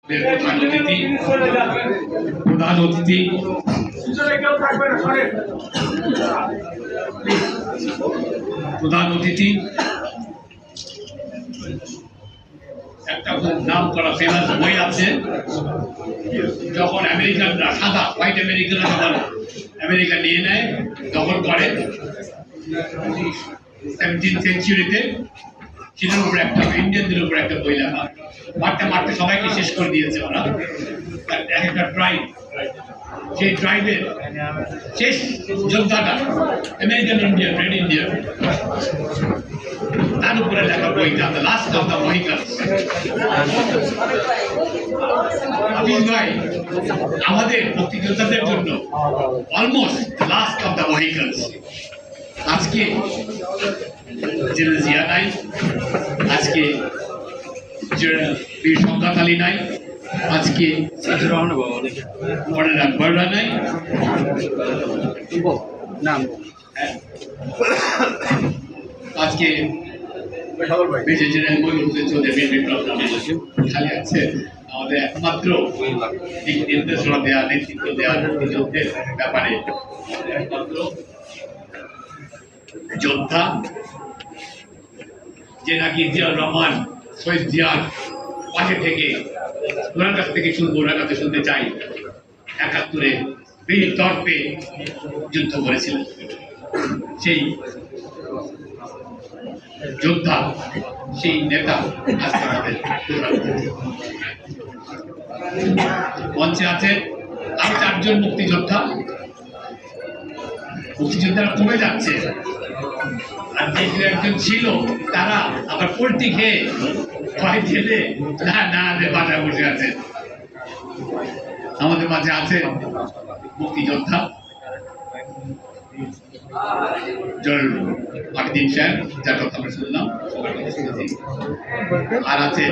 প্রধান অতিথি একটা খুব নাম করা ফেমাস বই আছে। যখন আমেরিকানরা সাদা হোয়াইট আমেরিকানরা যখন আমেরিকা নিয়ে নেয় দখল করে 17th সেঞ্চুরিতে, চীনের উপরে একটা ইন্ডিয়ানদের উপরে একটা বই লেখা, মারতে মারতে সবাইকে শেষ করে দিয়েছে ওরা। একটা ট্রাইব, সেই ট্রাইবের শেষ যোদ্ধাটা আমেরিকান ইন্ডিয়ান, রেড ইন্ডিয়ান, তার উপরে লেখা বইটা the last of the Mohicans. Hafiz ভাই আমাদের মুক্তিযোদ্ধাদের জন্য almost the last of the Mohicans. আজকে জেনারেল জিয়া নাই, আজকে জেনারেল বীর শওকত আলী নাই, আজকে মডার্ন আকবররা নাই, আজকে মেজর জেনারেল মইনুল হোসেন চৌধুরী বিপ্লব নামে খালি আছে আমাদের একমাত্র নির্দেশনা দেওয়া, নেতৃত্ব দেওয়া মুক্তিযুদ্ধের ব্যাপারে একমাত্র যোদ্ধা, যে নাকি জিয়াউর রহমান শহীদ জিয়ার পাশে থেকে ওনার কাছ থেকে শুনবো, ওনার কাছে শুনতে চাই। ৭১-এ বীর তর্পে যুদ্ধ করেছিলেন সেই যোদ্ধা, সেই নেতা আজকে আমাদের মঞ্চে আছে। আরো 4 জন মুক্তিযোদ্ধা। মুক্তিযোদ্ধারা কমে যাচ্ছে, আর যে একজন ছিল তারা আবার পোল্ট্রি খেয়ে ভয় ছেলে না না বাজার বসে আছে। আমাদের মাঝে আছে মুক্তিযোদ্ধা জনাব মাহিউদ্দিন সাহেব, যার কথা আমরা শুনলাম, সবার কথা শুনেছি। আর আছে